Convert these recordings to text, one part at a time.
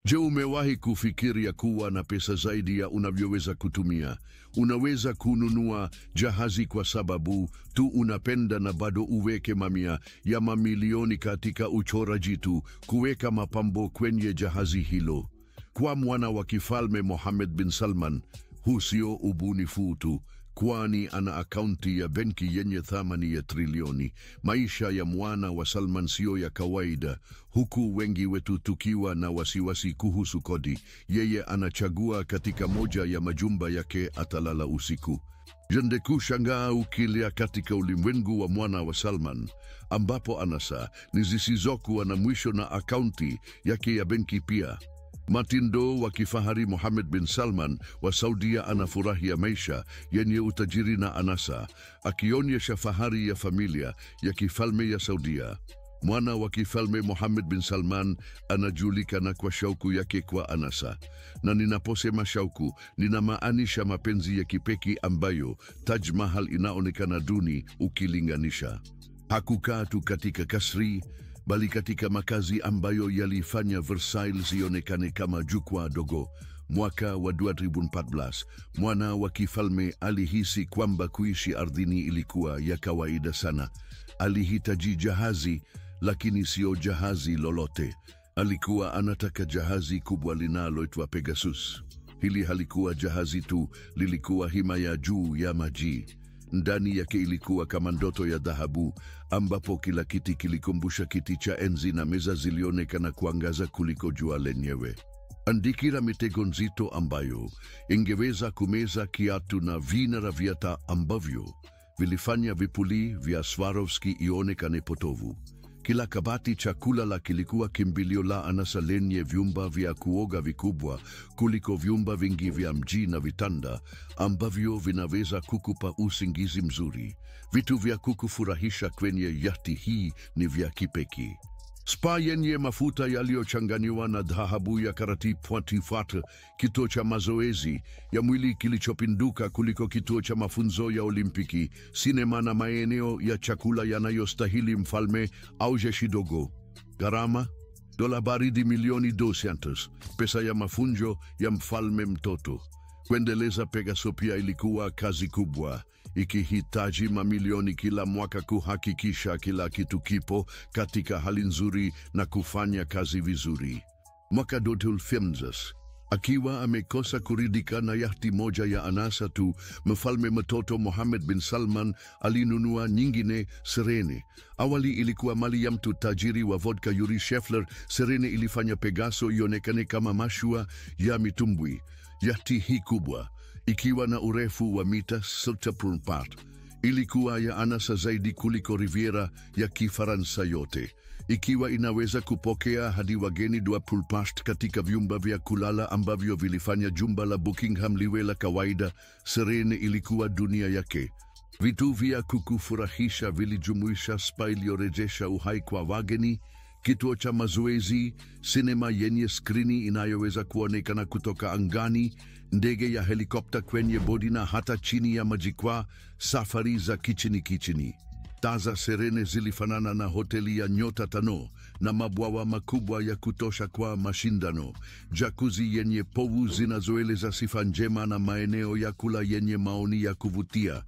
Je, umewahi kufikiria kuwa na pesa zaidi ya unavyoweza kutumia? Unaweza kununua jahazi kwa sababu tu unapenda na bado uweke mamia ya mamilioni katika uchoraji tu kuweka mapambo kwenye jahazi hilo. Kwa mwana wa kifalme Mohammed bin Salman, huu sio ubunifu tu, kwani ana akaunti ya benki yenye thamani ya trilioni. Maisha ya mwana wa Salman sio ya kawaida, huku wengi wetu tukiwa na wasiwasi kuhusu kodi. Yeye anachagua katika moja ya majumba yake atalala usiku. Jende kushangaa ukilia katika ulimwengu wa mwana wa Salman, ambapo anasa ni zisizokuwa na mwisho na akaunti yake ya benki pia. Matindo wa kifahari Mohammed bin Salman wa Saudia anafurahia maisha yenye utajiri na anasa, akionyesha fahari ya familia ya kifalme ya Saudia. Mwana wa kifalme Mohammed bin Salman anajulikana kwa shauku yake kwa anasa. Na ninaposema shauku, ninamaanisha mapenzi ya kipekee ambayo Taj Mahal inaonekana duni ukilinganisha. Hakukaa tu katika kasri, bali katika makazi ambayo yalifanya Versailles ionekane kama jukwaa dogo. Mwaka wa 2014, mwana wa kifalme alihisi kwamba kuishi ardhini ilikuwa ya kawaida sana. Alihitaji jahazi, lakini sio jahazi lolote. Alikuwa anataka jahazi kubwa linaloitwa Pegasus. Hili halikuwa jahazi tu, lilikuwa himaya juu ya maji. Ndani yake ilikuwa kama ndoto ya dhahabu, ambapo kila kiti kilikumbusha kiti cha enzi na meza zilionekana kuangaza kuliko jua lenyewe. Andikira mitego nzito ambayo ingeweza kumeza kiatu na vinara viata ambavyo vilifanya vipuli vya Swarovski ionekane potovu. Kila kabati cha kulala kilikuwa kimbilio la anasa lenye vyumba vya kuoga vikubwa kuliko vyumba vingi vya mji na vitanda ambavyo vinaweza kukupa usingizi mzuri. Vitu vya kukufurahisha kwenye yahti hii ni vya kipekee. Spa yenye mafuta yaliyochanganywa na dhahabu ya karati Poitou-Fort, kituo cha mazoezi ya mwili kilichopinduka kuliko kituo cha mafunzo ya Olimpiki, sinema na maeneo ya chakula yanayostahili mfalme au jeshi dogo. Gharama dola baridi milioni 200, pesa ya mafunzo ya mfalme mtoto. Kuendeleza Pegasus pia ilikuwa kazi kubwa, ikihitaji mamilioni kila mwaka kuhakikisha kila kitu kipo katika hali nzuri na kufanya kazi vizuri. Mwaka 2015, akiwa amekosa kuridhika na yahti moja ya anasa tu, mfalme mtoto Mohammed bin Salman alinunua nyingine, Serene. Awali ilikuwa mali ya mtu tajiri wa vodka Yuri Shefler. Serene ilifanya Pegasus ionekane kama mashua ya mitumbwi. Yahti hii kubwa, ikiwa na urefu wa mita 6.4, ilikuwa ya anasa zaidi kuliko Riviera ya Kifaransa yote, ikiwa inaweza kupokea hadi wageni 2 katika vyumba vya kulala ambavyo vilifanya jumba la Buckingham liwe la kawaida. Serene ilikuwa dunia yake. Vitu vya kukufurahisha vilijumuisha spa iliyorejesha uhai kwa wageni, kituo cha mazoezi, sinema yenye skrini inayoweza kuonekana kutoka angani, ndege ya helikopta kwenye bodi na hata chini ya majukwaa, safari za kichini. Taa za Serene zilifanana na hoteli ya nyota 5 na mabwawa makubwa ya kutosha kwa mashindano, jacuzzi yenye povu zinazoeleza sifa njema na maeneo ya kula yenye maoni ya kuvutia.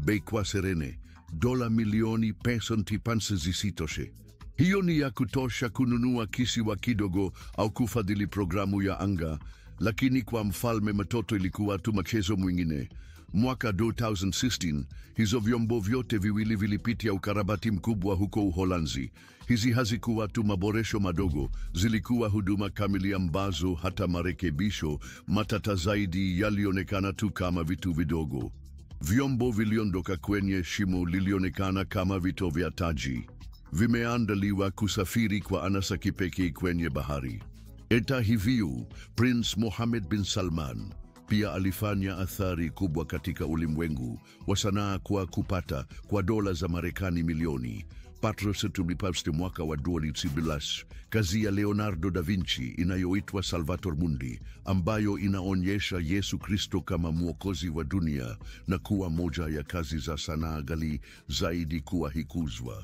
Bei kwa Serene, dola milioni pesa ntipansi zisitoshe. Hiyo ni ya kutosha kununua kisiwa kidogo au kufadhili programu ya anga, lakini kwa mfalme mtoto ilikuwa tu mchezo mwingine. Mwaka 2016, hizo vyombo vyote viwili vilipitia ukarabati mkubwa huko Uholanzi. Hizi hazikuwa tu maboresho madogo, zilikuwa huduma kamili ambazo hata marekebisho matata zaidi yalionekana tu kama vitu vidogo. Vyombo viliondoka kwenye shimo lilionekana kama vito vya taji. Vimeandaliwa kusafiri kwa anasa kipekee kwenye bahari. Hata hivyo, Prince Mohammed bin Salman pia alifanya athari kubwa katika ulimwengu wa sanaa kwa kupata kwa dola za Marekani milioni. Patrocinium mwaka wa 2011, kazi ya Leonardo da Vinci inayoitwa Salvator Mundi, ambayo inaonyesha Yesu Kristo kama mwokozi wa dunia na kuwa moja ya kazi za sanaa ghali zaidi kuwahi kuuzwa.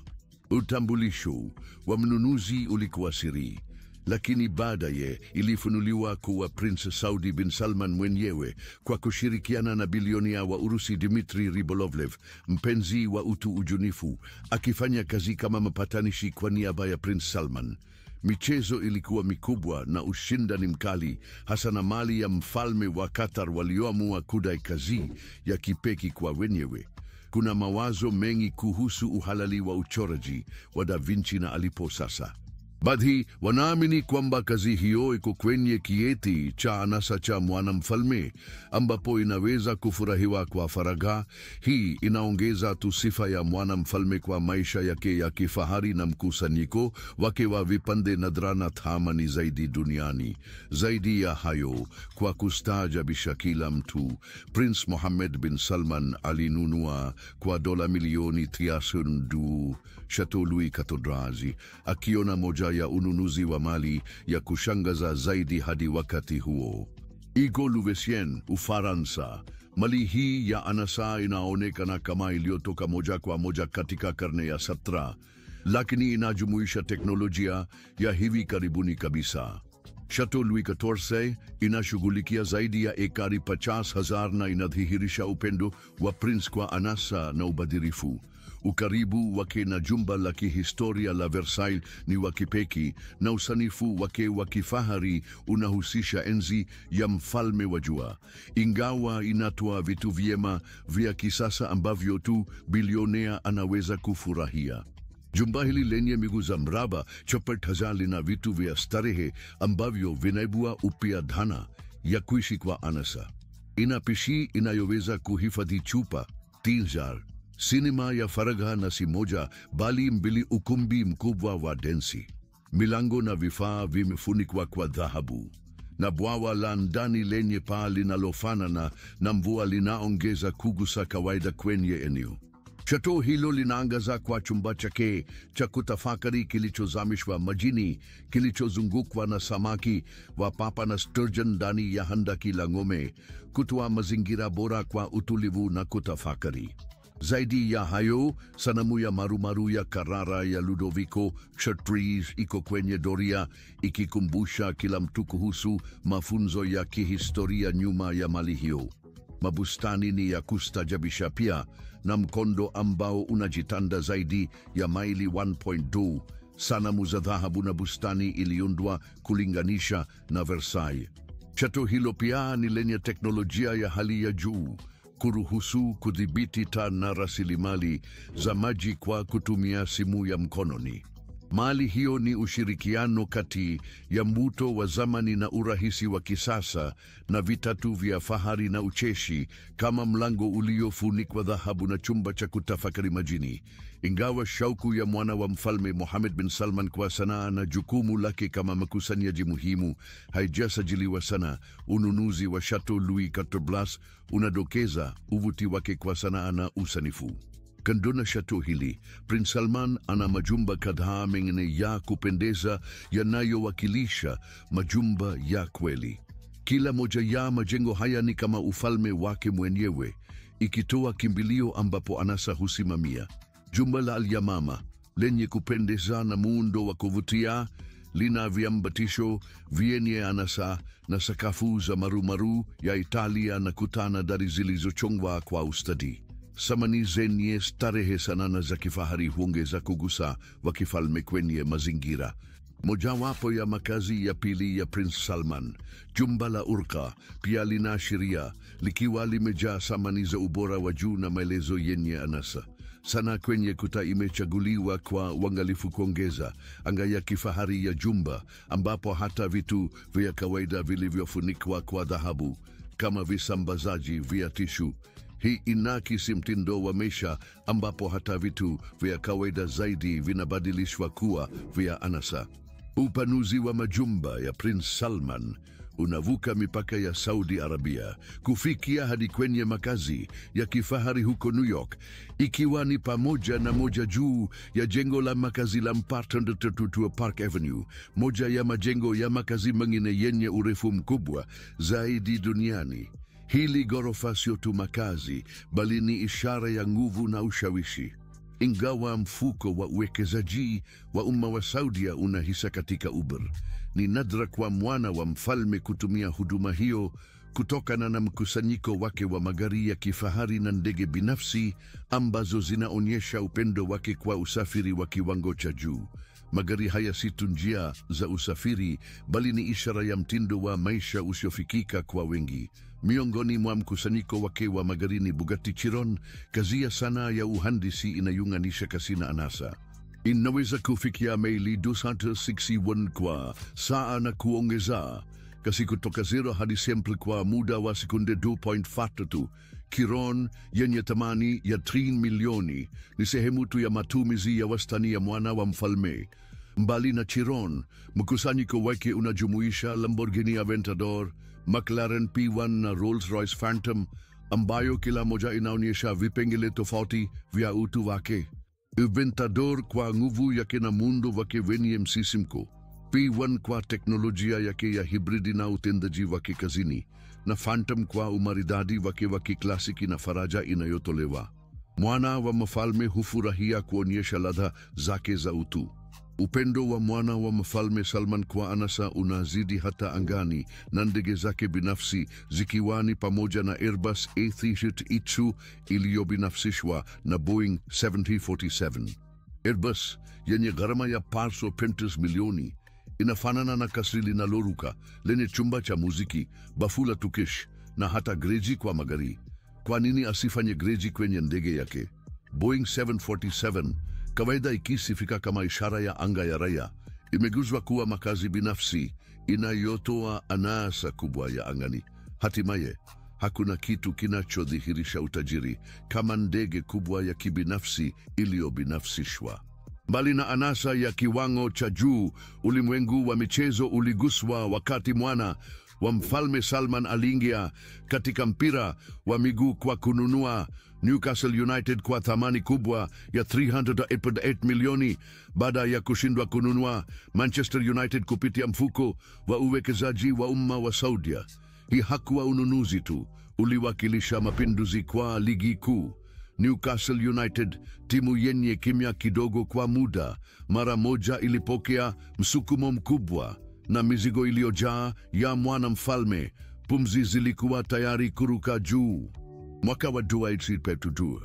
Utambulisho wa mnunuzi ulikuwa siri. lakini baadaye ilifunuliwa kuwa Prince Saudi bin Salman mwenyewe kwa kushirikiana na bilionia wa Urusi Dmitry Rybolovlev, mpenzi wa utu ujunifu, akifanya kazi kama mpatanishi kwa niaba ya Prince Salman. Michezo ilikuwa mikubwa na ushindani mkali, hasa na mali ya mfalme wa Qatar walioamua kudai kazi ya kipekee kwa wenyewe. Kuna mawazo mengi kuhusu uhalali wa uchoraji wa Da Vinci na alipo sasa. Baadhi wanaamini kwamba kazi hiyo iko kwenye kieti cha anasa cha mwanamfalme, ambapo inaweza kufurahiwa kwa faragha. Hii inaongeza tu sifa ya mwanamfalme kwa maisha yake ya kifahari na mkusanyiko wake wa vipande nadra na thamani zaidi duniani. Zaidi ya hayo, kwa kustaajabisha kila mtu, Prince Mohammed bin Salman alinunua kwa dola milioni 30 Chateau Louis XIV, akiona moja ya ununuzi wa mali ya kushangaza zaidi hadi wakati huo. Iko Louveciennes, Ufaransa. Mali hii ya anasa inaonekana kama iliyotoka moja kwa moja katika karne ya 17, lakini inajumuisha teknolojia ya hivi karibuni kabisa. Chateau Louis XIV inashughulikia zaidi ya ekari 50,000 na inadhihirisha upendo wa Prince kwa anasa na ubadhirifu. Ukaribu wake na jumba la kihistoria la Versailles ni wa kipekee, na usanifu wake wa kifahari unahusisha enzi ya mfalme wa jua, ingawa inatoa vitu vyema vya kisasa ambavyo tu bilionea anaweza kufurahia. Jumba hili lenye miguu za mraba chapati lina vitu vya starehe ambavyo vinaibua upya dhana ya kuishi kwa anasa. Ina pishi inayoweza kuhifadhi chupa, tinjar, sinema ya faragha na si moja bali mbili, ukumbi mkubwa wa densi, milango na vifaa vimefunikwa kwa dhahabu, na bwawa la ndani lenye paa linalofanana na mvua linaongeza kugusa kawaida kwenye eneo. Chateau hilo linaangaza kwa chumba chake cha kutafakari kilichozamishwa majini, kilichozungukwa na samaki wa papa na sturgeon ndani ya handaki la ngome, kutoa mazingira bora kwa utulivu na kutafakari. Zaidi ya hayo, sanamu ya marumaru ya Carrara ya Ludovico XIII iko kwenye doria, ikikumbusha kila mtu kuhusu mafunzo ya kihistoria nyuma ya mali hiyo. Mabustani ni ya kustajabisha pia, na mkondo ambao unajitanda zaidi ya maili 1.2 sanamu za dhahabu na bustani iliundwa kulinganisha na Versailles. Chateau hilo pia ni lenye teknolojia ya hali ya juu, kuruhusu kudhibiti taa na rasilimali za maji kwa kutumia simu ya mkononi. Mali hiyo ni ushirikiano kati ya mvuto wa zamani na urahisi wa kisasa, na vitatu vya fahari na ucheshi kama mlango uliofunikwa dhahabu na chumba cha kutafakari majini. Ingawa shauku ya mwana wa mfalme Mohammed bin Salman kwa sanaa na jukumu lake kama mkusanyaji muhimu haijasajiliwa sana, ununuzi wa Chateau Louis XIV unadokeza uvuti wake kwa sanaa na usanifu. Kando na chateau hili, Prince Salman ana majumba kadhaa mengine ya kupendeza yanayowakilisha majumba ya kweli. Kila moja ya majengo haya ni kama ufalme wake mwenyewe, ikitoa kimbilio ambapo anasa husimamia. Jumba la Al-Yamama, lenye kupendeza na muundo wa kuvutia, lina viambatisho vyenye anasa na sakafu za marumaru ya Italia na kutana dari zilizochongwa kwa ustadi. Samani zenye starehe sana na za kifahari huongeza kugusa wa kifalme kwenye mazingira. Mojawapo ya makazi ya pili ya Prince Salman, jumba la Urqa, pia linaashiria, likiwa limejaa samani za ubora wa juu na maelezo yenye anasa sana kwenye kuta. Imechaguliwa kwa uangalifu kuongeza anga ya kifahari ya jumba, ambapo hata vitu vya kawaida vilivyofunikwa kwa dhahabu kama visambazaji vya tishu. Hii inakisi mtindo wa maisha ambapo hata vitu vya kawaida zaidi vinabadilishwa kuwa vya anasa. Upanuzi wa majumba ya Prince Salman unavuka mipaka ya Saudi Arabia kufikia hadi kwenye makazi ya kifahari huko New York, ikiwa ni pamoja na moja juu ya jengo la makazi la Mpatond Park Avenue, moja ya majengo ya makazi mengine yenye urefu mkubwa zaidi duniani. Hili ghorofa sio tu makazi, bali ni ishara ya nguvu na ushawishi. Ingawa mfuko wa uwekezaji wa umma wa Saudia unahisa katika Uber, Ni nadra kwa mwana wa mfalme kutumia huduma hiyo kutokana na mkusanyiko wake wa magari ya kifahari na ndege binafsi ambazo zinaonyesha upendo wake kwa usafiri wa kiwango cha juu. Magari haya si tu njia za usafiri, bali ni ishara ya mtindo wa maisha usiofikika kwa wengi. Miongoni mwa mkusanyiko wake wa magari ni Bugatti Chiron, kazi ya sanaa ya uhandisi inayounganisha kasi na anasa. Inaweza kufikia maili 261 kwa saa na kuongeza kasi kutoka 0 hadi simple kwa muda wa sekunde 2.43. Chiron yenye thamani ya 3 milioni ni sehemu tu ya matumizi ya wastani ya mwana wa mfalme. Mbali na Chiron, mkusanyiko wake unajumuisha Lamborghini Aventador, McLaren P1 na Rolls-Royce Phantom, ambayo kila moja inaonyesha vipengele tofauti vya utu wake. Aventador kwa nguvu yake na muundo wake wenye msisimko, P1 kwa teknolojia yake ya hibridi na utendaji wake kazini, na Phantom kwa umaridadi wake wa kiklasiki na faraja inayotolewa. Mwana wa mfalme hufurahia kuonyesha ladha zake za utu. Upendo wa mwana wa mfalme Salman kwa anasa unazidi hata angani, na ndege zake binafsi zikiwa ni pamoja na Airbus A380 iliyobinafsishwa na Boeing 747. Airbus yenye gharama ya parso pentas milioni inafanana na kasri linaloruka lenye chumba cha muziki, bafula tukish na hata gereji kwa magari. Kwa nini asifanye gereji kwenye ndege yake? Boeing 747, kawaida ikisifika kama ishara ya anga ya raya, imeguzwa kuwa makazi binafsi inayotoa anasa kubwa ya angani. Hatimaye, hakuna kitu kinachodhihirisha utajiri kama ndege kubwa ya kibinafsi iliyobinafsishwa. Mbali na anasa ya kiwango cha juu, ulimwengu wa michezo uliguswa wakati mwana wa mfalme Salman aliingia katika mpira wa miguu kwa kununua Newcastle United kwa thamani kubwa ya 388 milioni baada ya kushindwa kununua Manchester United kupitia mfuko wa uwekezaji wa umma wa Saudia. Hii hakuwa ununuzi tu, uliwakilisha mapinduzi kwa ligi kuu. Newcastle United, timu yenye kimya kidogo kwa muda, mara moja ilipokea msukumo mkubwa na mizigo iliyojaa ya mwana mfalme. Pumzi zilikuwa tayari kuruka juu. Mwaka wa 2022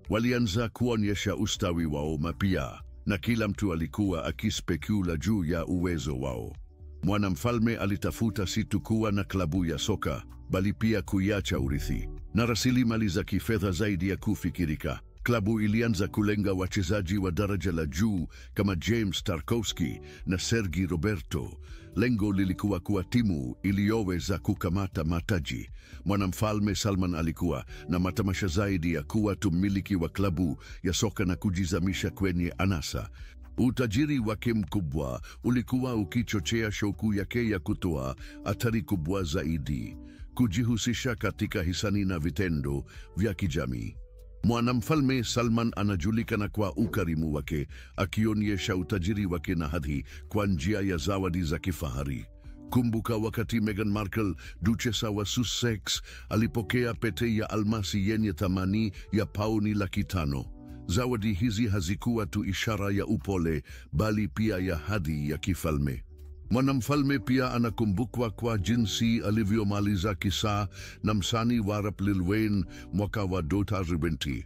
walianza kuonyesha ustawi wao mapya, na kila mtu alikuwa akispekula juu ya uwezo wao. Mwana mfalme alitafuta si tu kuwa na klabu ya soka, bali pia kuiacha urithi na rasilimali za kifedha zaidi ya kufikirika. Klabu ilianza kulenga wachezaji wa daraja la juu kama James Tarkowski na Sergi Roberto. Lengo lilikuwa kuwa timu iliyoweza kukamata mataji. Mwanamfalme Salman alikuwa na matamasha zaidi ya kuwa tu mmiliki wa klabu ya soka na kujizamisha kwenye anasa. Utajiri wake mkubwa ulikuwa ukichochea shauku yake ya kutoa athari kubwa zaidi, kujihusisha katika hisani na vitendo vya kijamii. Mwanamfalme Salman anajulikana kwa ukarimu wake, akionyesha utajiri wake na hadhi kwa njia ya zawadi za kifahari. Kumbuka wakati Meghan Markle, duchesa wa Sussex, alipokea pete ya almasi yenye thamani ya pauni 500,000. Zawadi hizi hazikuwa tu ishara ya upole, bali pia ya hadhi ya kifalme. Mwanamfalme pia anakumbukwa kwa jinsi alivyomaliza kisa na msanii wa rap Lil Wayne mwaka wa 2020.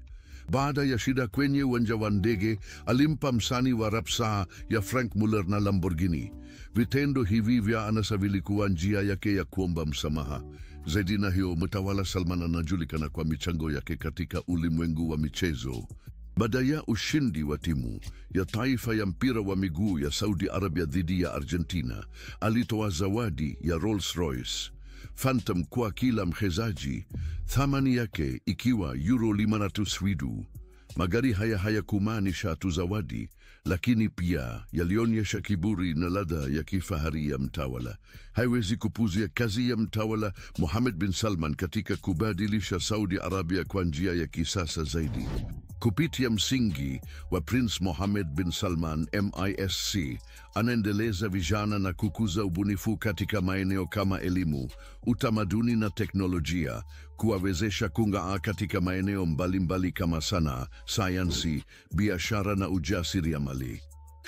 Baada ya shida kwenye uwanja wa ndege, alimpa msanii wa rap saa ya Frank Muller na Lamborghini. Vitendo hivi vya anasa vilikuwa njia yake ya kuomba msamaha. Zaidi na hiyo, mtawala Salman anajulikana kwa michango yake katika ulimwengu wa michezo. Baada ya ushindi wa timu ya taifa ya mpira wa miguu ya Saudi Arabia dhidi ya Argentina, alitoa zawadi ya Rolls-Royce Phantom kwa kila mchezaji, thamani yake ikiwa euro 500,000. Magari haya hayakumaanisha tu zawadi, lakini pia yalionyesha kiburi na ladha ya kifahari ya mtawala. Haiwezi kupuzia kazi ya mtawala Mohammed bin Salman katika kubadilisha Saudi Arabia kwa njia ya kisasa zaidi. Kupitia msingi wa Prince Mohammed bin Salman MISC, anaendeleza vijana na kukuza ubunifu katika maeneo kama elimu, utamaduni na teknolojia, kuwawezesha kung'aa katika maeneo mbalimbali kama sanaa, sayansi, biashara na ujasiriamali.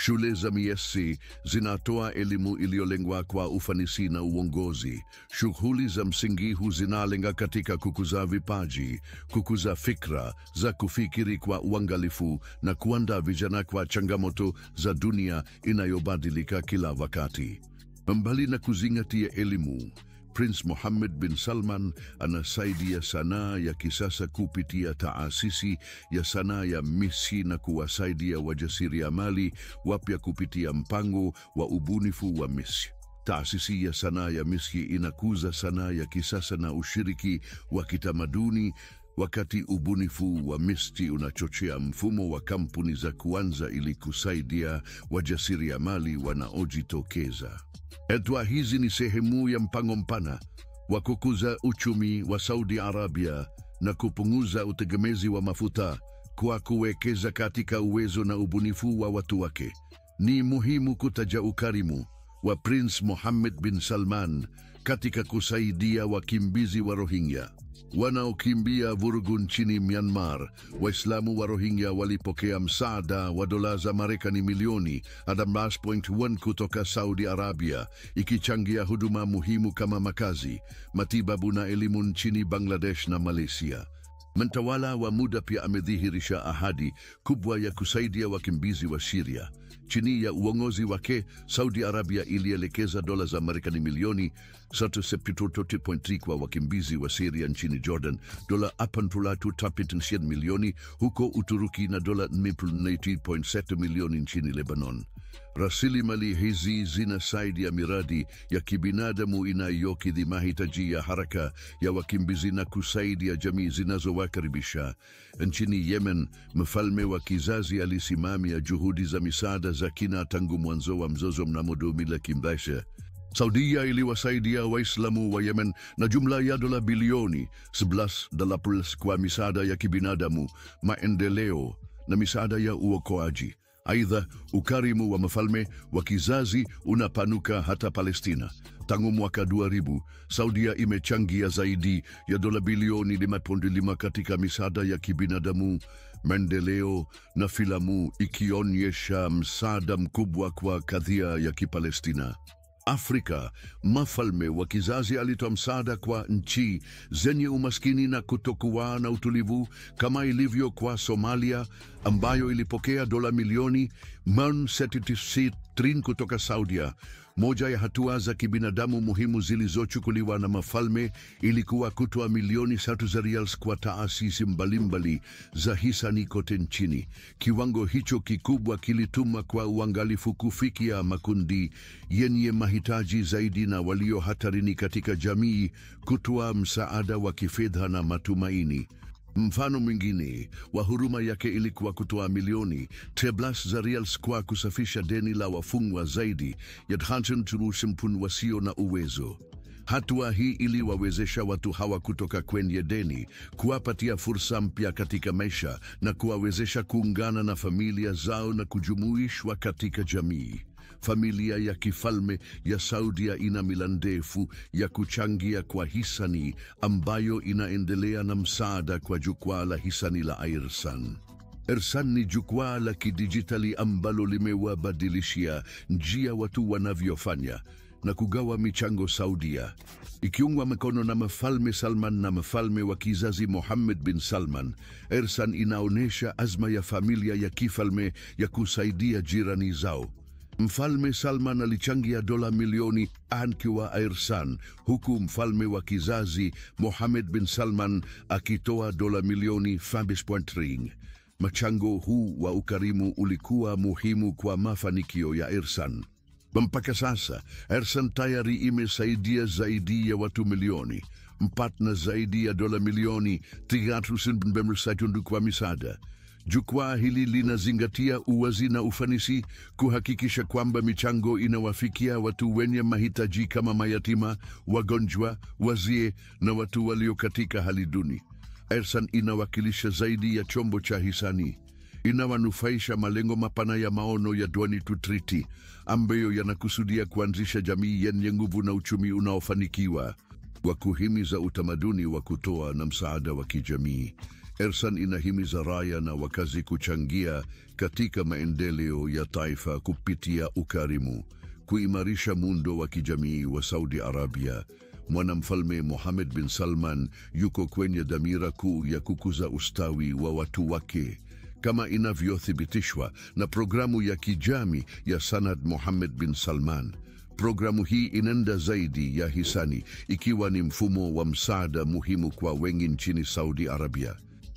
Shule za miesi zinatoa elimu iliyolengwa kwa ufanisi na uongozi. Shughuli za msingi zinalenga katika kukuza vipaji, kukuza fikra za kufikiri kwa uangalifu na kuandaa vijana kwa changamoto za dunia inayobadilika kila wakati. Mbali na kuzingatia elimu, Prince Mohammed bin Salman anasaidia sanaa ya kisasa kupitia taasisi ya sanaa ya Misri na kuwasaidia wajasiriamali wapya kupitia mpango wa ubunifu wa Misri. Taasisi ya sanaa ya Misri inakuza sanaa ya kisasa na ushiriki wa kitamaduni, wakati ubunifu wa Misri unachochea mfumo wa kampuni za kuanza ili kusaidia wajasiriamali wanaojitokeza. Hatua hizi ni sehemu ya mpango mpana wa kukuza uchumi wa Saudi Arabia na kupunguza utegemezi wa mafuta kwa kuwekeza katika uwezo na ubunifu wa watu wake. Ni muhimu kutaja ukarimu wa Prince Mohammed bin Salman katika kusaidia wakimbizi wa Rohingya wanaokimbia vurugu nchini Myanmar. Waislamu wa Rohingya walipokea msaada wa dola za Marekani milioni 8.1 kutoka Saudi Arabia, ikichangia huduma muhimu kama makazi, matibabu na elimu nchini Bangladesh na Malaysia. Mtawala wa muda pia amedhihirisha ahadi kubwa ya kusaidia wakimbizi wa Syria. Chini ya uongozi wake, Saudi Arabia ilielekeza dola za Marekani milioni 1.3 kwa wakimbizi wa Syria nchini Jordan, dola 8.7 milioni huko Uturuki na dola 4.7 milioni nchini Lebanon. Rasilimali hizi zinasaidia miradi ya kibinadamu inayokidhi mahitaji ya haraka ya wakimbizi na kusaidia jamii zinazowakaribisha. Nchini Yemen, mfalme wa kizazi alisimamia juhudi za misaada za kina tangu mwanzo wa mzozo mnamo 2011. Saudia iliwasaidia Waislamu wa Yemen na jumla ya dola bilioni 11 kwa misaada ya kibinadamu, maendeleo na misaada ya uokoaji. Aidha, ukarimu wa mfalme wa kizazi unapanuka hata Palestina. Tangu mwaka 2000, Saudia imechangia zaidi ya dola bilioni 5.5 katika misaada ya kibinadamu, maendeleo na filamu, ikionyesha msaada mkubwa kwa kadhia ya Kipalestina. Afrika, mfalme wa kizazi alitoa msaada kwa nchi zenye umaskini na kutokuwa na utulivu, kama ilivyo kwa Somalia ambayo ilipokea dola milioni 173 kutoka Saudia. Moja ya hatua za kibinadamu muhimu zilizochukuliwa na mfalme ilikuwa kutoa milioni 3 za rials kwa taasisi mbalimbali za hisani kote nchini. Kiwango hicho kikubwa kilituma kwa uangalifu kufikia makundi yenye mahitaji zaidi na walio hatarini katika jamii, kutoa msaada wa kifedha na matumaini. Mfano mwingine wa huruma yake ilikuwa kutoa milioni 13 za rials kwa kusafisha deni la wafungwa zaidi ya 500,000 wasio na uwezo. Hatua hii iliwawezesha watu hawa kutoka kwenye deni, kuwapatia fursa mpya katika maisha na kuwawezesha kuungana na familia zao na kujumuishwa katika jamii. Familia ya kifalme ya Saudia ina mila ndefu ya kuchangia kwa hisani, ambayo inaendelea na msaada kwa jukwaa la hisani la Irsan. Irsan ni jukwaa la kidijitali ambalo limewabadilishia njia watu wanavyofanya na kugawa michango Saudia. Ikiungwa mkono na Mfalme Salman na mfalme wa kizazi Mohammed bin Salman, Irsan inaonesha azma ya familia ya kifalme ya kusaidia jirani zao. Mfalme Salman alichangia dola milioni kwa Irsan, huku mfalme wa kizazi Mohammed bin Salman akitoa dola milioni 5.3. Mchango huu wa ukarimu ulikuwa muhimu kwa mafanikio ya Irsan. Mpaka sasa, Irsan tayari imesaidia zaidi ya watu milioni 4 na zaidi ya dola milioni 300 kwa misaada. Jukwaa hili linazingatia uwazi na ufanisi, kuhakikisha kwamba michango inawafikia watu wenye mahitaji kama mayatima, wagonjwa, wazee na watu walio katika hali duni. Irsan inawakilisha zaidi ya chombo cha hisani. Inawanufaisha malengo mapana ya maono ya 2030 ambayo yanakusudia kuanzisha jamii yenye nguvu na uchumi unaofanikiwa, wa kuhimiza utamaduni wa kutoa na msaada wa kijamii. Ersan inahimiza raia na wakazi kuchangia katika maendeleo ya taifa kupitia ukarimu, kuimarisha muundo wa kijamii wa Saudi Arabia. Mwanamfalme Mohammed bin Salman yuko kwenye dhamira kuu ya kukuza ustawi wa watu wake, kama inavyothibitishwa na programu ya kijamii ya Sanad Mohammed bin Salman. Programu hii inaenda zaidi ya hisani, ikiwa ni mfumo wa msaada muhimu kwa wengi nchini Saudi Arabia.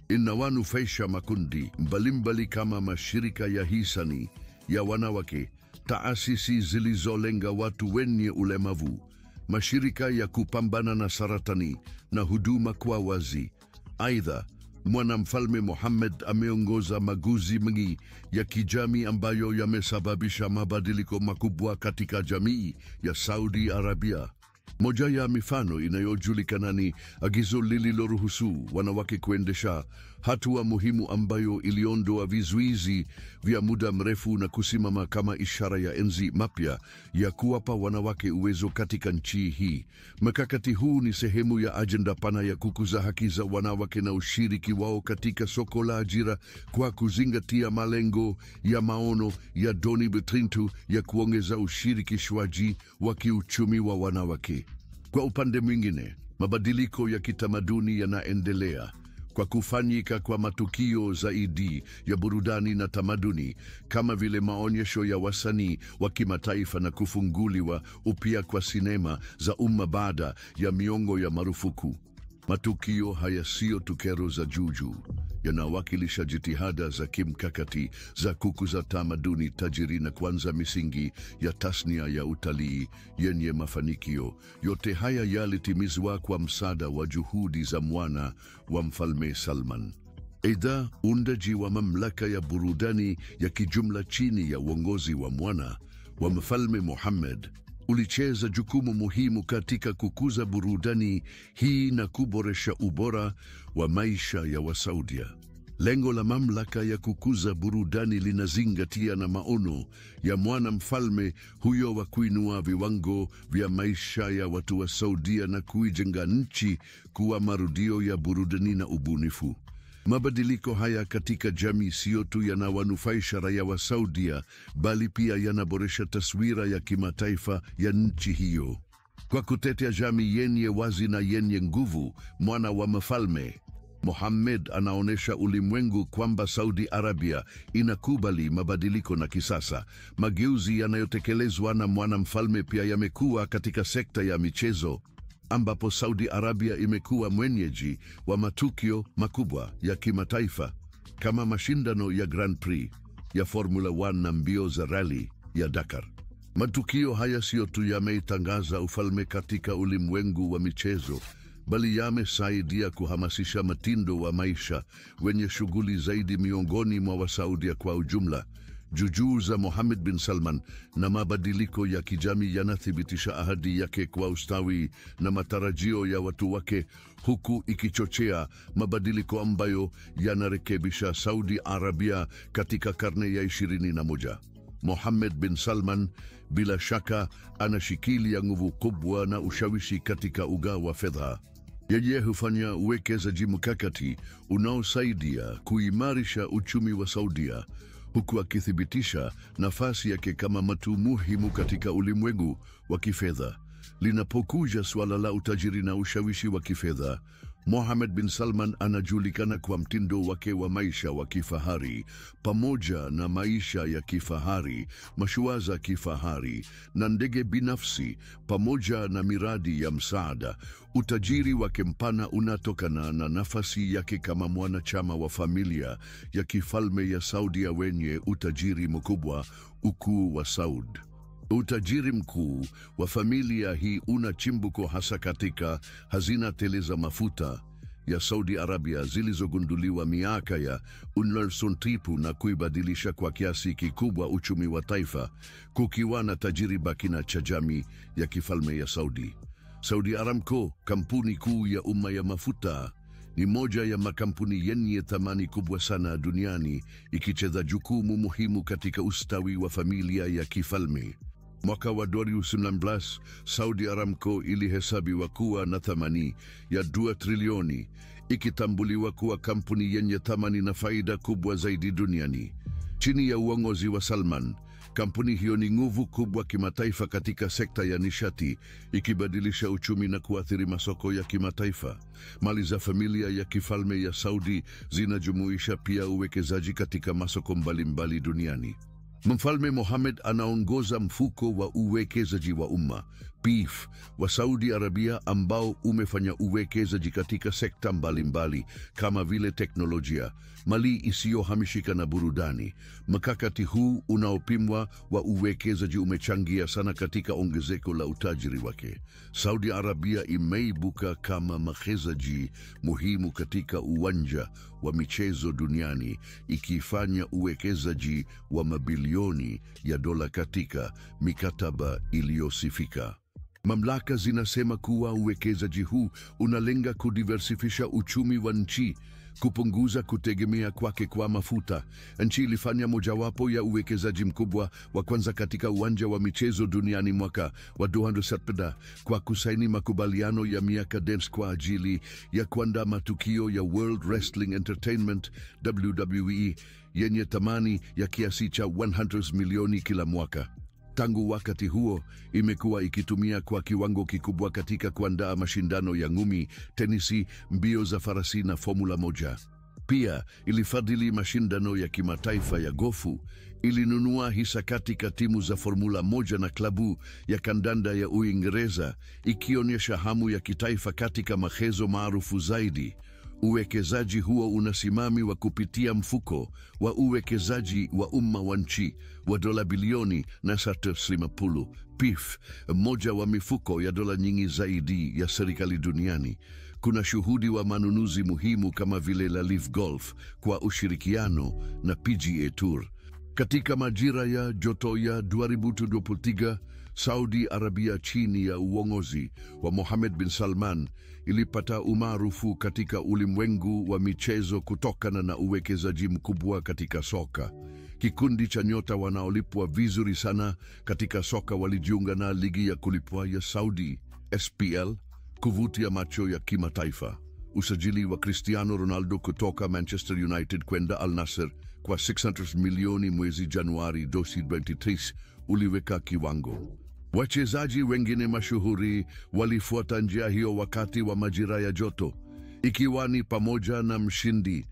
Inawanufaisha makundi mbalimbali kama mashirika ya hisani ya wanawake, taasisi zilizolenga watu wenye ulemavu, mashirika ya kupambana na saratani na huduma kwa wazi. Aidha, Mwanamfalme Mohammed ameongoza mageuzi mengi ya kijamii ambayo yamesababisha mabadiliko makubwa katika jamii ya Saudi Arabia. Moja ya mifano inayojulikana ni agizo lililoruhusu wanawake kuendesha, hatua muhimu ambayo iliondoa vizuizi vya muda mrefu na kusimama kama ishara ya enzi mapya ya kuwapa wanawake uwezo katika nchi hii. Mkakati huu ni sehemu ya ajenda pana ya kukuza haki za wanawake na ushiriki wao katika soko la ajira, kwa kuzingatia malengo ya maono ya 2030 ya kuongeza ushirikishwaji wa kiuchumi wa wanawake. Kwa upande mwingine, mabadiliko ya kitamaduni yanaendelea kwa kufanyika kwa matukio zaidi ya burudani na tamaduni, kama vile maonyesho ya wasanii wa kimataifa na kufunguliwa upya kwa sinema za umma baada ya miongo ya marufuku. Matukio haya sio tu kero za juju, yanawakilisha jitihada za kimkakati za kukuza tamaduni tajiri na kuanza misingi ya tasnia ya utalii yenye mafanikio. Yote haya yalitimizwa kwa msaada wa juhudi za mwana wa Mfalme Salman. Aidha, uundaji wa mamlaka ya burudani ya kijumla chini ya uongozi wa mwana wa Mfalme Mohammed ulicheza jukumu muhimu katika kukuza burudani hii na kuboresha ubora wa maisha ya Wasaudia. Lengo la mamlaka ya kukuza burudani linazingatia na maono ya mwanamfalme huyo wa kuinua viwango vya maisha ya watu wa Saudia na kuijenga nchi kuwa marudio ya burudani na ubunifu. Mabadiliko haya katika jamii sio tu yanawanufaisha raia wa Saudia, bali pia yanaboresha taswira ya kimataifa ya nchi hiyo. Kwa kutetea jamii yenye wazi na yenye nguvu, mwana wa mfalme Mohammed anaonesha ulimwengu kwamba Saudi Arabia inakubali mabadiliko na kisasa. Mageuzi yanayotekelezwa na mwanamfalme pia yamekuwa katika sekta ya michezo, ambapo Saudi Arabia imekuwa mwenyeji wa matukio makubwa ya kimataifa kama mashindano ya Grand Prix ya Formula 1 na mbio za rally ya Dakar. Matukio haya sio tu yameitangaza ufalme katika ulimwengu wa michezo, bali yamesaidia kuhamasisha mtindo wa maisha wenye shughuli zaidi miongoni mwa Wasaudia kwa ujumla. Juhudi za Mohammed bin Salman na mabadiliko ya kijamii yanathibitisha ahadi yake kwa ustawi na matarajio ya watu wake, huku ikichochea mabadiliko ambayo yanarekebisha Saudi Arabia katika karne ya 21. Mohammed bin Salman bila shaka anashikilia nguvu kubwa na ushawishi katika uga wa fedha. Yeye hufanya uwekezaji mkakati unaosaidia kuimarisha uchumi wa Saudia, huku akithibitisha nafasi yake kama mtu muhimu katika ulimwengu wa kifedha. Linapokuja suala la utajiri na ushawishi wa kifedha, Mohammed bin Salman anajulikana kwa mtindo wake wa maisha wa kifahari, pamoja na maisha ya kifahari, mashua za kifahari na ndege binafsi, pamoja na miradi ya msaada. Utajiri wake mpana unatokana na nafasi yake kama mwanachama wa familia ya kifalme ya Saudia wenye utajiri mkubwa, ukuu wa Saud. Utajiri mkuu wa familia hii una chimbuko hasa katika hazina tele za mafuta ya Saudi Arabia zilizogunduliwa miaka ya 1930 na kuibadilisha kwa kiasi kikubwa uchumi wa taifa, kukiwa na tajiriba kina cha jamii ya kifalme ya Saudi. Saudi Aramco, kampuni kuu ya umma ya mafuta, ni moja ya makampuni yenye thamani kubwa sana duniani, ikicheza jukumu muhimu katika ustawi wa familia ya kifalme. Mwaka wa 2019, Saudi Aramco ilihesabiwa kuwa na thamani ya $2 trilioni, ikitambuliwa kuwa kampuni yenye thamani na faida kubwa zaidi duniani. Chini ya uongozi wa Salman, kampuni hiyo ni nguvu kubwa kimataifa katika sekta ya nishati, ikibadilisha uchumi na kuathiri masoko ya kimataifa. Mali za familia ya kifalme ya Saudi zinajumuisha pia uwekezaji katika masoko mbalimbali duniani. Mfalme Mohammed anaongoza mfuko wa uwekezaji wa umma PIF wa Saudi Arabia, ambao umefanya uwekezaji katika sekta mbalimbali kama vile teknolojia, mali isiyohamishika na burudani. Mkakati huu unaopimwa wa uwekezaji umechangia sana katika ongezeko la utajiri wake. Saudi Arabia imeibuka kama mwekezaji muhimu katika uwanja wa michezo duniani, ikifanya uwekezaji wa mabilioni ya dola katika mikataba iliyosifika. Mamlaka zinasema kuwa uwekezaji huu unalenga kudiversifisha uchumi wa nchi, kupunguza kutegemea kwake kwa mafuta. Nchi ilifanya mojawapo ya uwekezaji mkubwa wa kwanza katika uwanja wa michezo duniani mwaka wa 2007 kwa kusaini makubaliano ya miaka kadhaa kwa ajili ya kuandaa matukio ya World Wrestling Entertainment WWE yenye thamani ya kiasi cha $100 milioni kila mwaka. Tangu wakati huo, imekuwa ikitumia kwa kiwango kikubwa katika kuandaa mashindano ya ngumi, tenisi, mbio za farasi na Formula 1. Pia ilifadhili mashindano ya kimataifa ya gofu, ilinunua hisa katika timu za Formula 1 na klabu ya kandanda ya Uingereza, ikionyesha hamu ya kitaifa katika michezo maarufu zaidi. Uwekezaji huo unasimamiwa kupitia mfuko wa uwekezaji wa umma wa nchi wa dola bilioni na $750 PIF, moja wa mifuko ya dola nyingi zaidi ya serikali duniani. Kuna shuhudi wa manunuzi muhimu kama vile la Live Golf kwa ushirikiano na PGA Tour. Katika majira ya joto ya 2023, Saudi Arabia chini ya uongozi wa Mohammed bin Salman ilipata umaarufu katika ulimwengu wa michezo kutokana na uwekezaji mkubwa katika soka. Kikundi cha nyota wanaolipwa vizuri sana katika soka walijiunga na ligi ya kulipwa ya Saudi SPL, kuvutia macho ya kimataifa. Usajili wa Cristiano Ronaldo kutoka Manchester United kwenda Al Nassr kwa $600 milioni mwezi Januari 2023 uliweka kiwango. Wachezaji wengine mashuhuri walifuata njia hiyo wakati wa majira ya joto, ikiwa ni pamoja na mshindi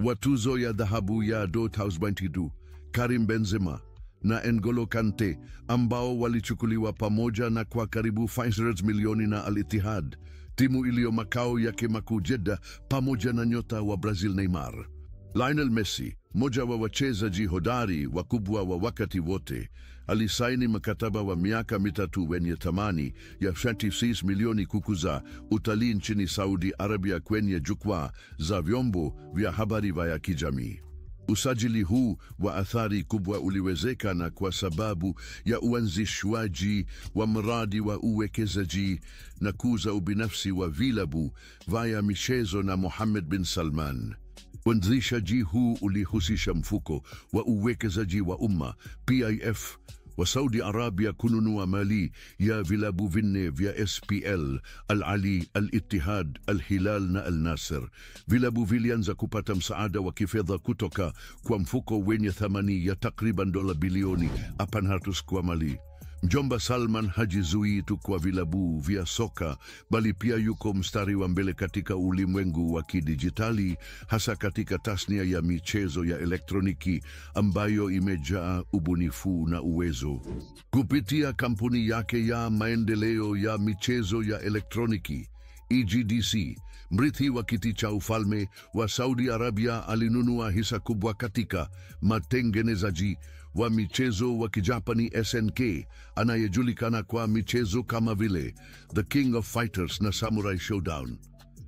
wa tuzo ya dhahabu ya 2022 Karim Benzema na N'Golo Kante, ambao walichukuliwa pamoja na kwa karibu $500 milioni na Al Ittihad, timu iliyo makao yake makuu Jeddah, pamoja na nyota wa Brazil Neymar. Lionel Messi, mmoja wa wachezaji hodari wakubwa wa wakati wote, alisaini mkataba wa miaka 3 wenye thamani ya $26 milioni kukuza utalii nchini Saudi Arabia kwenye jukwaa za vyombo vya habari vya kijamii. Usajili huu wa athari kubwa uliwezekana kwa sababu ya uanzishwaji wa mradi wa uwekezaji na kuuza ubinafsi wa vilabu vya michezo na Mohammed bin Salman. Uanzishaji huu ulihusisha mfuko wa uwekezaji wa umma PIF wa Saudi Arabia kununua mali ya vilabu vinne vya SPL: Al Ahly, Al Ittihad, Al Hilal na Al Nassr. Vilabu vilianza kupata msaada wa kifedha kutoka kwa mfuko wenye thamani ya takriban dola bilioni 400 kwa mali. Mjomba Salman hajizui tu kwa vilabu vya soka, bali pia yuko mstari wa mbele katika ulimwengu wa kidijitali, hasa katika tasnia ya michezo ya elektroniki ambayo imejaa ubunifu na uwezo. Kupitia kampuni yake ya maendeleo ya michezo ya elektroniki EGDC, mrithi wa kiti cha ufalme wa Saudi Arabia alinunua hisa kubwa katika matengenezaji wa michezo wa Kijapani SNK, anayejulikana kwa michezo kama vile The King of Fighters na Samurai Showdown.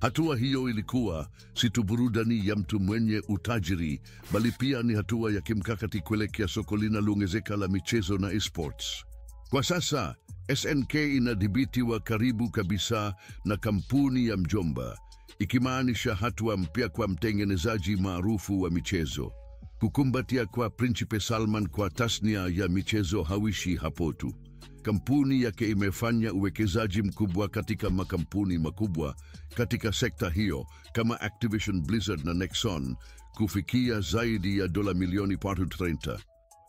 Hatua hiyo ilikuwa si tu burudani ya mtu mwenye utajiri, bali pia ni hatua ya kimkakati kuelekea soko linaloongezeka la michezo na esports. Kwa sasa, SNK inadhibitiwa karibu kabisa na kampuni ya mjomba, ikimaanisha hatua mpya kwa mtengenezaji maarufu wa michezo. Kukumbatia kwa Principe Salman kwa tasnia ya michezo hawishi hapo tu. Kampuni yake imefanya uwekezaji mkubwa katika makampuni makubwa katika sekta hiyo kama Activision Blizzard na Nexon kufikia zaidi ya dola milioni 430.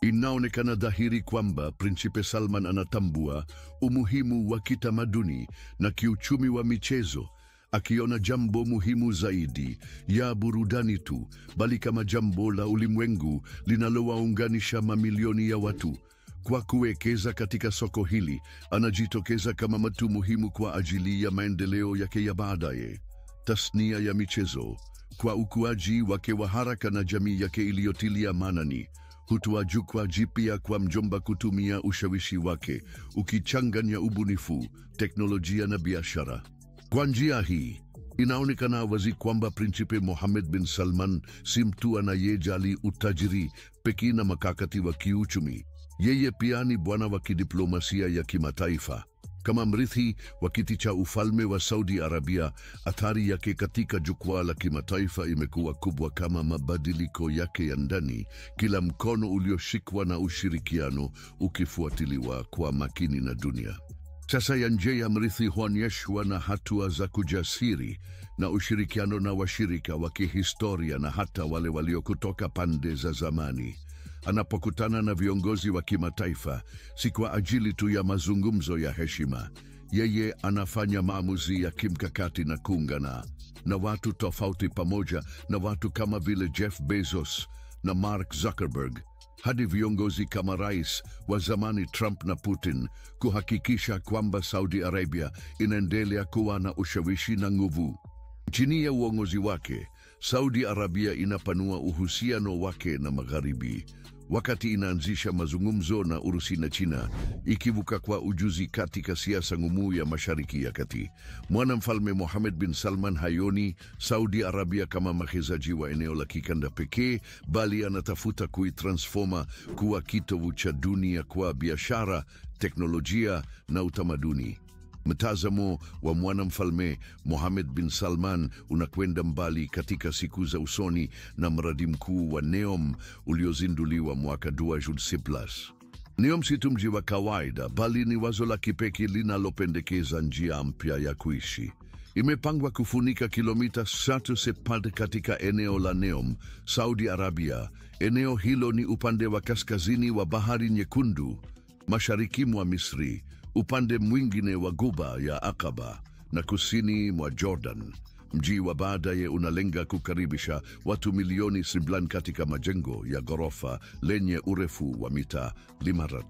Inaonekana dhahiri kwamba Principe Salman anatambua umuhimu wa kitamaduni na kiuchumi wa michezo, akiona jambo muhimu zaidi ya burudani tu, bali kama jambo la ulimwengu linalowaunganisha mamilioni ya watu. Kwa kuwekeza katika soko hili, anajitokeza kama mtu muhimu kwa ajili ya maendeleo yake ya baadaye. Tasnia ya michezo, kwa ukuaji wake wa haraka na jamii yake iliyotilia maanani, hutoa jukwaa jipya kwa mjomba kutumia ushawishi wake, ukichanganya ubunifu, teknolojia na biashara. Kwa njia hii, inaonekana wazi kwamba Principe Mohammed bin Salman si mtu anayejali utajiri pekee na makakati wa kiuchumi. Yeye pia ni bwana wa kidiplomasia ya kimataifa. Kama mrithi wa kiti cha ufalme wa Saudi Arabia, athari yake katika jukwaa la kimataifa imekuwa kubwa kama mabadiliko yake ya ndani, kila mkono ulioshikwa na ushirikiano ukifuatiliwa kwa makini na dunia. Sasa ya nje ya mrithi huonyeshwa na hatua za kujasiri na ushirikiano na washirika wa kihistoria na hata wale walio kutoka pande za zamani. Anapokutana na viongozi wa kimataifa, si kwa ajili tu ya mazungumzo ya heshima. Yeye anafanya maamuzi ya kimkakati na kuungana na watu tofauti, pamoja na watu kama vile Jeff Bezos na Mark Zuckerberg, hadi viongozi kama rais wa zamani Trump na Putin, kuhakikisha kwamba Saudi Arabia inaendelea kuwa na ushawishi na nguvu. Chini ya uongozi wake, Saudi Arabia inapanua uhusiano wake na Magharibi, wakati inaanzisha mazungumzo na Urusi na China, ikivuka kwa ujuzi katika siasa ngumu ya Mashariki ya Kati. Mwanamfalme Mohammed bin Salman hayoni Saudi Arabia kama mwekezaji wa eneo la kikanda pekee, bali anatafuta kuitransforma kuwa kitovu cha dunia kwa biashara, teknolojia na utamaduni. Mtazamo wa mwanamfalme Mohammed bin Salman unakwenda mbali katika siku za usoni na mradi mkuu wa NEOM uliozinduliwa mwaka 2016. NEOM si tu mji wa kawaida, bali ni wazo la kipekee linalopendekeza njia mpya ya kuishi. Imepangwa kufunika kilomita 3 katika eneo la NEOM, Saudi Arabia. Eneo hilo ni upande wa kaskazini wa Bahari Nyekundu, mashariki mwa Misri, upande mwingine wa Ghuba ya Aqaba na kusini mwa Jordan. Mji wa baadaye unalenga kukaribisha watu milioni 70 katika majengo ya ghorofa lenye urefu wa mita 500.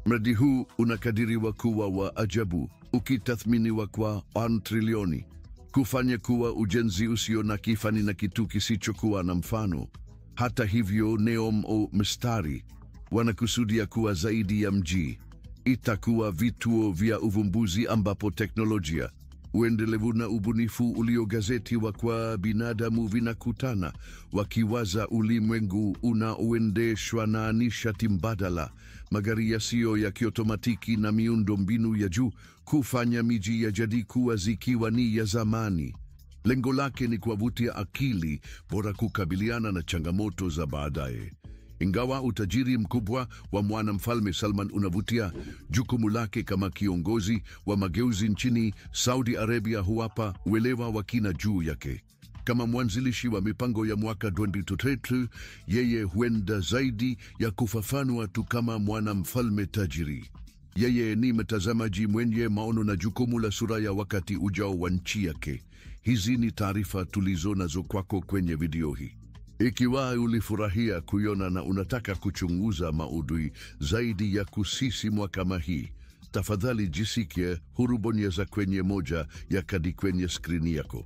Mradi huu unakadiriwa kuwa wa ajabu, ukitathminiwa kwa trilioni, kufanya kuwa ujenzi usio na kifani na kitu kisichokuwa na mfano. Hata hivyo, NEOM mstari wanakusudia kuwa zaidi ya mji. Itakuwa vituo vya uvumbuzi ambapo teknolojia, uendelevu na ubunifu uliogazetiwa kwa binadamu vinakutana, wakiwaza ulimwengu unaoendeshwa na nishati mbadala, magari yasiyo ya kiotomatiki na miundo mbinu ya juu, kufanya miji ya jadi kuwa zikiwa ni ya zamani. Lengo lake ni kuwavutia akili bora kukabiliana na changamoto za baadaye. Ingawa utajiri mkubwa wa mwanamfalme Salman unavutia, jukumu lake kama kiongozi wa mageuzi nchini Saudi Arabia huwapa uelewa wa kina juu yake. Kama mwanzilishi wa mipango ya mwaka 2023, yeye huenda zaidi ya kufafanua tu kama mwanamfalme tajiri. Yeye ni mtazamaji mwenye maono na jukumu la sura ya wakati ujao wa nchi yake. Hizi ni taarifa tulizo nazo kwako kwenye video hii. Ikiwa ulifurahia kuiona na unataka kuchunguza maudhui zaidi ya kusisimua kama hii, tafadhali jisikie huru, bonyeza kwenye moja ya kadi kwenye skrini yako.